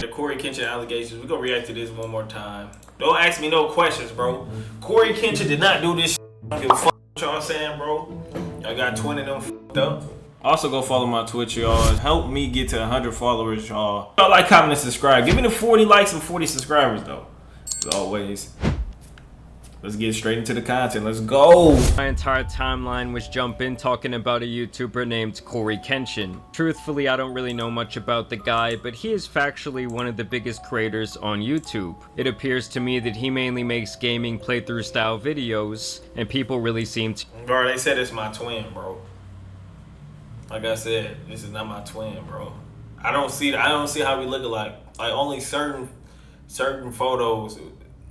the CoryxKenshin allegations. We're gonna react to this one more time. Don't ask me no questions, bro. CoryxKenshin did not do this shit. I don't give a fuck what y'all saying, bro. I got 20 of them fucked up. Also, go follow my Twitch, y'all. Help me get to 100 followers, y'all. Y'all like, comment, and subscribe. Give me the 40 likes and 40 subscribers, though. As always. Let's get straight into the content. Let's go. My entire timeline was jumping talking about a YouTuber named CoryxKenshin. Truthfully, I don't really know much about the guy, but he is factually one of the biggest creators on YouTube. It appears to me that he mainly makes gaming playthrough style videos, and people really seem to— Bro, they said it's my twin, bro. Like I said, this is not my twin, bro. I don't see how we look alike. Like only certain photos.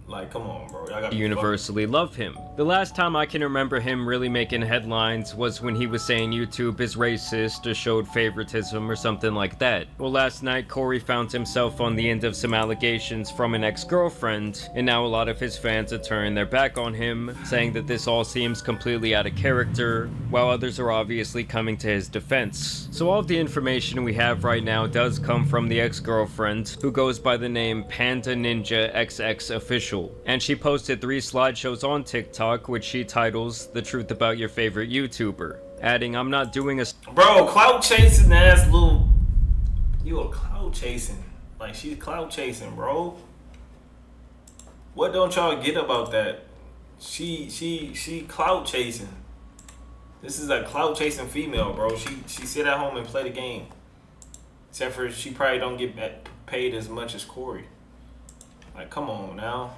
Like, come on, bro. Y'all gotta universally love him. The last time I can remember him really making headlines was when he was saying YouTube is racist or showed favoritism or something like that. Well, last night, Cory found himself on the end of some allegations from an ex-girlfriend, and now a lot of his fans are turning their back on him, saying that this all seems completely out of character, while others are obviously coming to his defense. So all of the information we have right now does come from the ex-girlfriend, who goes by the name Panda Ninja XX Official. And she posted 3 slideshows on TikTok, which she titles "The Truth About Your Favorite YouTuber," adding, "I'm not doing a— Bro, clout chasing ass little... You a clout chasing. Like, she's clout chasing, bro. What don't y'all get about that? She clout chasing. This is a clout chasing female, bro. She sit at home and play the game. Except for she probably don't get paid as much as Cory. Like, come on now.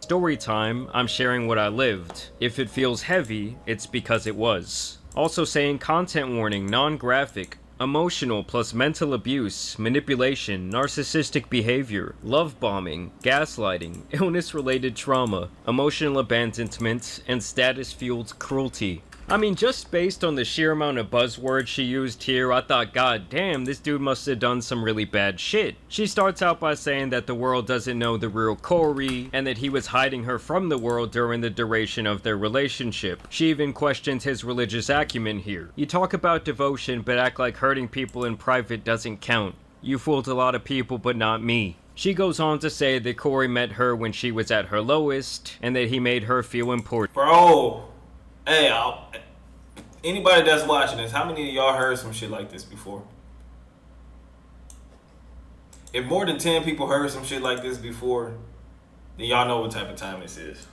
Story time, I'm sharing what I lived. If it feels heavy, it's because it was." Also saying content warning, non-graphic, emotional plus mental abuse, manipulation, narcissistic behavior, love bombing, gaslighting, illness-related trauma, emotional abandonment, and status-fueled cruelty. I mean, just based on the sheer amount of buzzwords she used here, I thought, god damn, this dude must have done some really bad shit. She starts out by saying that the world doesn't know the real Cory, and that he was hiding her from the world during the duration of their relationship. She even questions his religious acumen here. You talk about devotion, but act like hurting people in private doesn't count. You fooled a lot of people, but not me. She goes on to say that Cory met her when she was at her lowest, and that he made her feel important. Bro! Hey, anybody that's watching this, how many of y'all heard some shit like this before? If more than 10 people heard some shit like this before, then y'all know what type of time this is.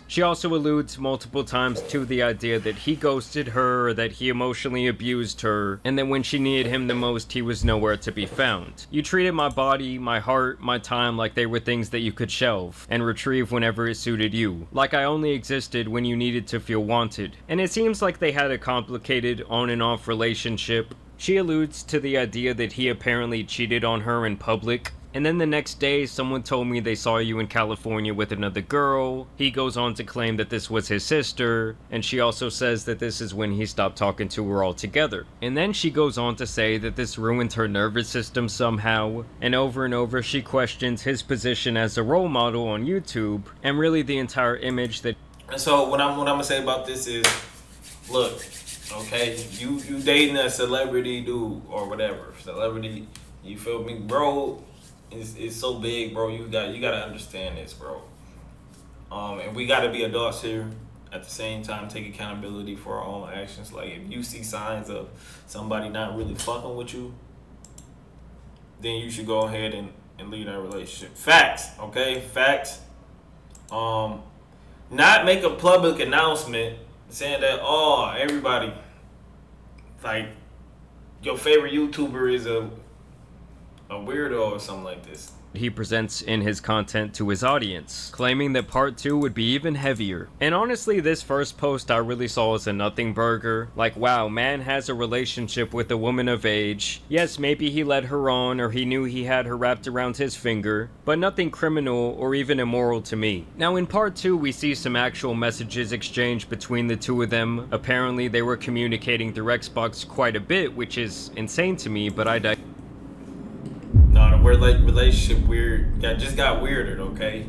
She also alludes multiple times to the idea that he ghosted her, or that he emotionally abused her, and that when she needed him the most, he was nowhere to be found. You treated my body, my heart, my time like they were things that you could shelve and retrieve whenever it suited you. Like I only existed when you needed to feel wanted. And it seems like they had a complicated on and off relationship. She alludes to the idea that he apparently cheated on her in public. And then the next day, someone told me they saw you in California with another girl. He goes on to claim that this was his sister, and she also says that this is when he stopped talking to her altogether. And then she goes on to say that this ruined her nervous system somehow, and over she questions his position as a role model on YouTube, and really the entire image that— And so what I'm gonna say about this is, look, okay, you dating a celebrity dude or whatever, celebrity, you feel me, bro? It's so big, bro. You gotta understand this, bro. And we gotta be adults here. At the same time, take accountability for our own actions. Like, if you see signs of somebody not really fucking with you, then you should go ahead and leave that relationship. Facts, okay? Facts. Not make a public announcement saying that, oh, everybody, like, your favorite YouTuber is a weirdo or something like this. He presents in his content to his audience, claiming that part 2 would be even heavier. And honestly, this first post I really saw as a nothing burger. Like, wow, man has a relationship with a woman of age. Yes, maybe he led her on, or he knew he had her wrapped around his finger, but nothing criminal or even immoral to me. Now in part 2, we see some actual messages exchanged between the two of them. Apparently they were communicating through Xbox quite a bit, which is insane to me, but No, the relationship just got weirder, okay?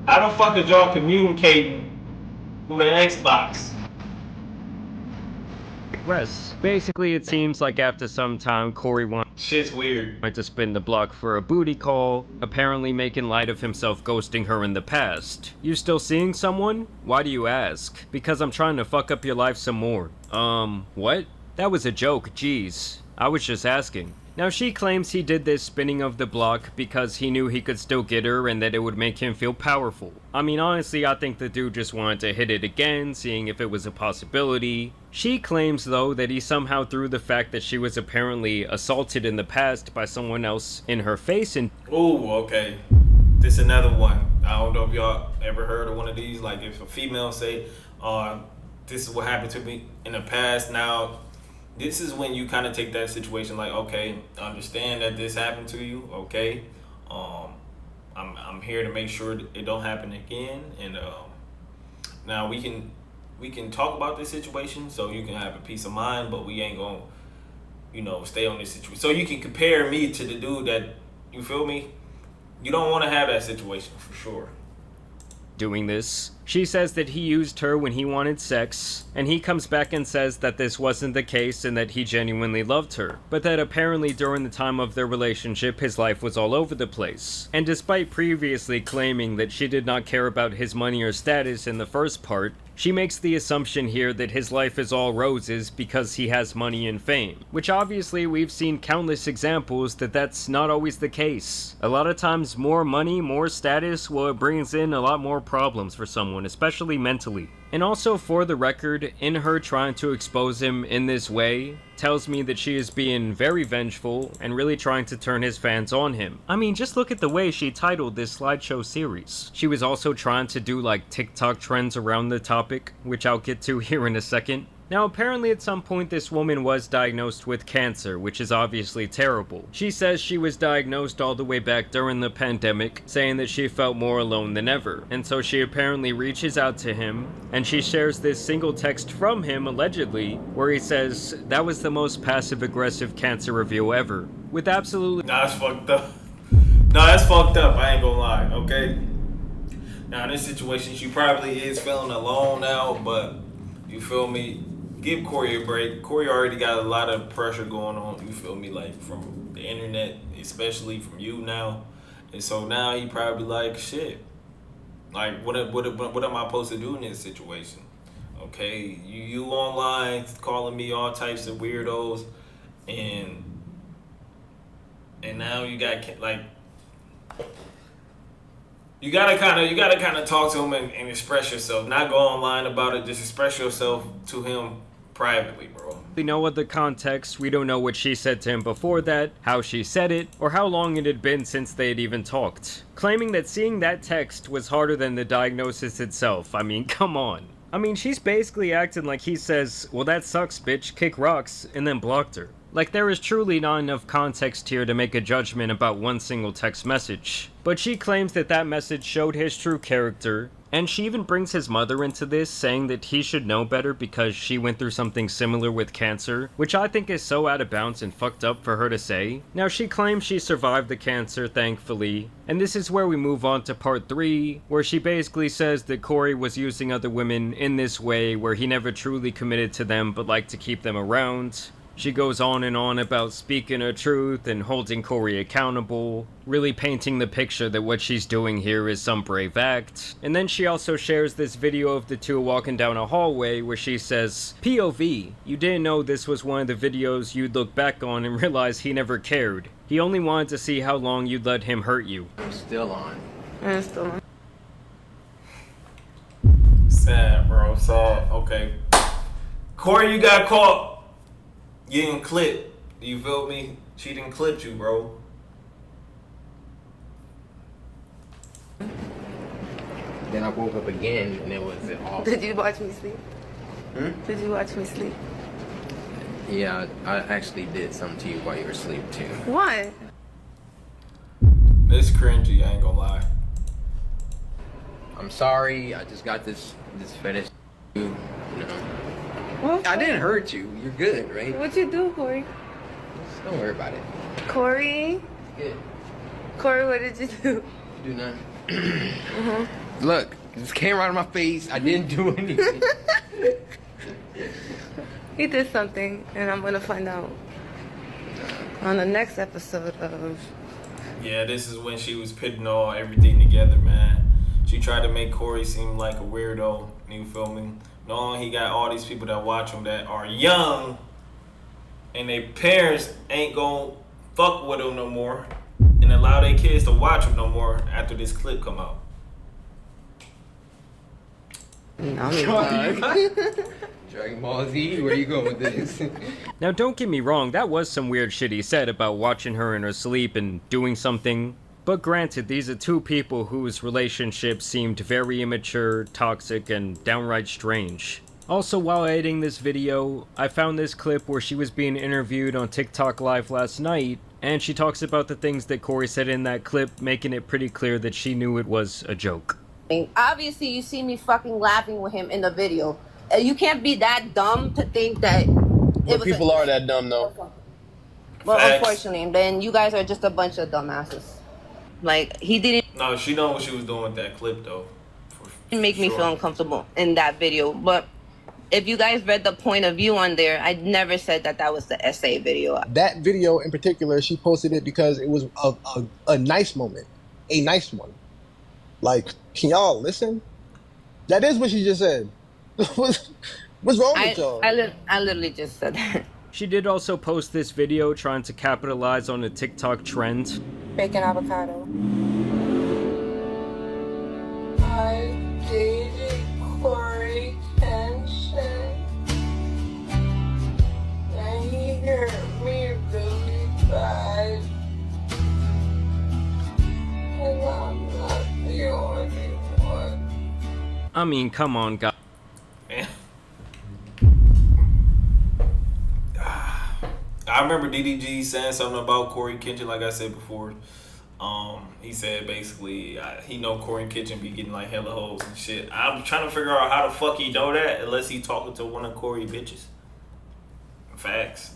How the fuck is y'all communicating through the Xbox? digress. Basically, it seems like after some time, Cory Shit's weird. went to spin the block for a booty call, apparently making light of himself ghosting her in the past. You still seeing someone? Why do you ask? Because I'm trying to fuck up your life some more. What? That was a joke, jeez. I was just asking. Now she claims he did this spinning of the block because he knew he could still get her and that it would make him feel powerful. I mean, honestly, I think the dude just wanted to hit it again, seeing if it was a possibility. She claims though that he somehow threw the fact that she was apparently assaulted in the past by someone else in her face and— Ooh, okay. This another one. I don't know if y'all ever heard of one of these. Like if a female say, this is what happened to me in the past. Now, this is when you kind of take that situation like, okay, understand that this happened to you, okay? I'm here to make sure it don't happen again, and now we can talk about this situation so you can have a peace of mind, but we ain't gonna, stay on this situation. So you can compare me to the dude that, you feel me? You don't want to have that situation for sure. doing this. She says that he used her when he wanted sex, and he comes back and says that this wasn't the case and that he genuinely loved her, but that apparently during the time of their relationship his life was all over the place. And despite previously claiming that she did not care about his money or status in the first part, she makes the assumption here that his life is all roses because he has money and fame, which obviously we've seen countless examples that that's not always the case. A lot of times more money, more status, well, it brings in a lot more problems for someone, especially mentally. And also, for the record, in her trying to expose him in this way, tells me that she is being very vengeful and really trying to turn his fans on him. I mean, just look at the way she titled this slideshow series. She was also trying to do like TikTok trends around the topic, which I'll get to here in a second. Now, apparently at some point this woman was diagnosed with cancer, which is obviously terrible. She says she was diagnosed all the way back during the pandemic, saying that she felt more alone than ever. And so she apparently reaches out to him, and she shares this single text from him, allegedly, where he says, "That was the most passive-aggressive cancer reveal ever." With absolutely— Nah, that's fucked up. Nah, that's fucked up, I ain't gonna lie, okay? Now, in this situation, she probably is feeling alone now, but you feel me? Give Cory a break. Cory already got a lot of pressure going on, you feel me, like from the internet, especially from you now. And so now he probably like, shit. Like, what am I supposed to do in this situation? Okay, you online calling me all types of weirdos, and now you got like, you gotta kind of talk to him and express yourself. Not go online about it. Just express yourself to him privately, bro. We know what the context, we don't know what she said to him before that, how she said it, or how long it had been since they had even talked. Claiming that seeing that text was harder than the diagnosis itself. I mean, come on. I mean, she's basically acting like he says, "Well, that sucks, bitch, kick rocks," and then blocked her. Like, there is truly not enough context here to make a judgment about one single text message. But she claims that that message showed his true character, and she even brings his mother into this, saying that he should know better because she went through something similar with cancer, which I think is so out of bounds and fucked up for her to say. Now, she claims she survived the cancer, thankfully, and this is where we move on to part 3, where she basically says that Cory was using other women in this way, where he never truly committed to them but liked to keep them around. She goes on and on about speaking her truth and holding Cory accountable, really painting the picture that what she's doing here is some brave act. And then she also shares this video of the two walking down a hallway where she says, "POV, you didn't know this was one of the videos you'd look back on and realize he never cared. He only wanted to see how long you'd let him hurt you." I'm still on. I'm still on. Sad, bro. Sad. Okay. Cory, you got caught. You didn't clip. You feel me? She didn't clip you, bro. Then I woke up again and it was awful. Did you watch me sleep? Did you watch me sleep? Yeah, I actually did something to you while you were asleep too. What? This cringy, I ain't gonna lie. I'm sorry, I just got this fetish. You know. What? I didn't hurt you. You're good, right? What'd you do, Cory? Just don't worry about it. Cory? It's good. Cory, what did you do? You do nothing. Look, this came right in my face. I didn't do anything. He did something, and I'm gonna find out on the next episode of. Yeah, this is when she was putting all everything together, man. She tried to make Corey seem like a weirdo. You feel me? No, he got all these people that watch him that are young, and their parents ain't gonna fuck with him no more, and allow their kids to watch him no more after this clip come out. Dragon Ball Z, where you going with this? Now don't get me wrong, that was some weird shit he said about watching her in her sleep and doing something. But granted, these are two people whose relationship seemed very immature, toxic, and downright strange. Also, while editing this video, I found this clip where she was being interviewed on TikTok Live last night, and she talks about the things that Corey said in that clip, making it pretty clear that she knew it was a joke. Obviously, you see me fucking laughing with him in the video. You can't be that dumb to think that. But people are that dumb, though. Well, Facts. unfortunately, then you guys are just a bunch of dumbasses. Like, he didn't No, she know what she was doing with that clip though. make me feel uncomfortable in that video. But if you guys read the point of view on there, I never said that that was the essay video. That video in particular, she posted it because it was a nice moment. A nice one. Like, can y'all listen? That is what she just said. What's wrong with y'all? I literally just said that. She did also post this video trying to capitalize on the TikTok trend. Bacon avocado. I dated CoryxKenshin, and he hurt me really bad, and I'm not the only one. I mean, come on, guys. Man. I remember DDG saying something about CoryxKenshin, like I said before. He said basically he know CoryxKenshin be getting like hella hoes and shit. I'm trying to figure out how the fuck he know that unless he talking to one of Corey bitches. Facts.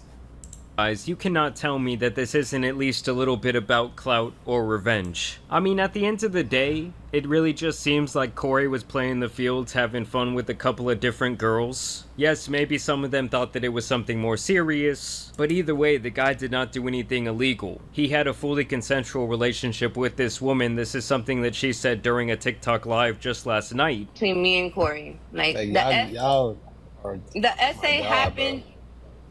Guys, you cannot tell me that this isn't at least a little bit about clout or revenge. I mean, at the end of the day, it really just seems like Corey was playing the fields, having fun with a couple of different girls. Yes, maybe some of them thought that it was something more serious, but either way, the guy did not do anything illegal. He had a fully consensual relationship with this woman. This is something that she said during a TikTok live just last night. Between me and Corey. Like, y'all are the essay happened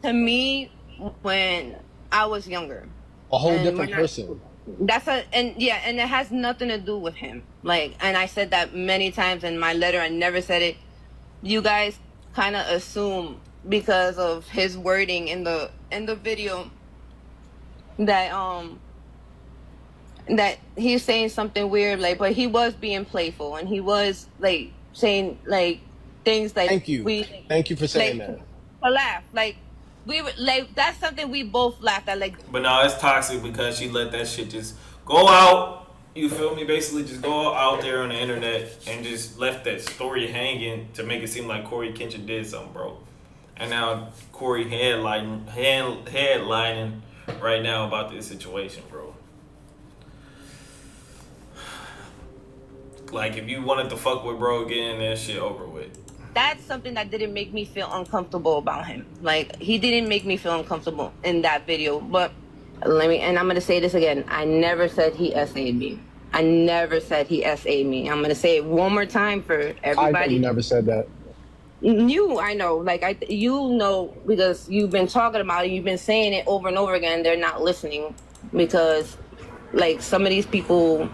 to me when I was younger. a whole different person. And it has nothing to do with him. Like, and I said that many times in my letter. I never said it. You guys kind of assume because of his wording in the video that that he's saying something weird, like, but he was being playful and he was like saying like things like Thank you for saying like, that. A laugh, like we were like, that's something we both laughed at, like. But no, it's toxic because she let that shit just go out. You feel me? Basically, just go out there on the internet and just left that story hanging to make it seem like CoryxKenshin did something, bro. And now Corey headlining right now about this situation, bro. Like, if you wanted to fuck with bro again, that shit over with. That's something that didn't make me feel uncomfortable about him. Like, he didn't make me feel uncomfortable in that video. But and I'm gonna say this again. I never said he SA'd me. I never said he SA'd me. I'm gonna say it one more time for everybody. I never said that. I know, like, you know, because you've been talking about it, you've been saying it over and over again. They're not listening because, like, some of these people,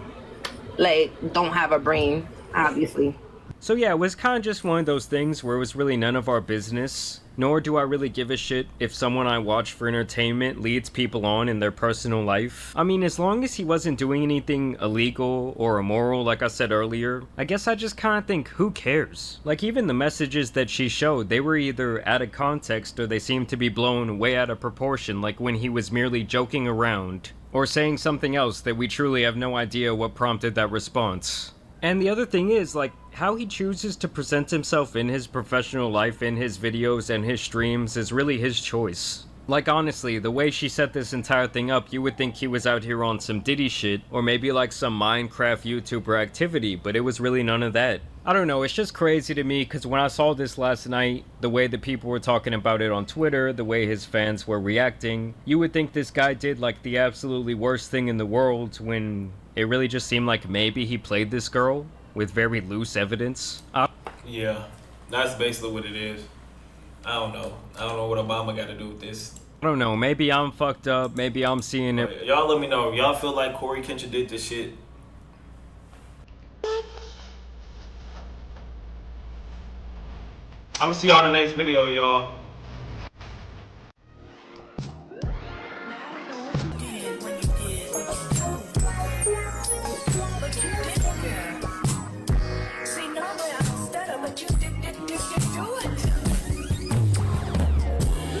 like, don't have a brain, obviously. So yeah, it was kind of just one of those things where it was really none of our business, nor do I really give a shit if someone I watch for entertainment leads people on in their personal life. I mean, as long as he wasn't doing anything illegal or immoral, like I said earlier, I guess I just kind of think, who cares? Like, even the messages that she showed, they were either out of context or they seemed to be blown way out of proportion, like when he was merely joking around, or saying something else that we truly have no idea what prompted that response. And the other thing is, like, how he chooses to present himself in his professional life, in his videos and his streams, is really his choice. Like, honestly, the way she set this entire thing up, you would think he was out here on some Diddy shit, or maybe like some Minecraft YouTuber activity, but it was really none of that. I don't know, it's just crazy to me because when I saw this last night, the way that people were talking about it on Twitter, the way his fans were reacting, you would think this guy did like the absolutely worst thing in the world when it really just seemed like maybe he played this girl with very loose evidence. Yeah, that's basically what it is. I don't know. I don't know what Obama got to do with this. I don't know, maybe I'm fucked up, maybe I'm seeing it. Y'all let me know. Y'all feel like CoryxKenshin did this shit? I'm gonna see y'all in the next video, y'all.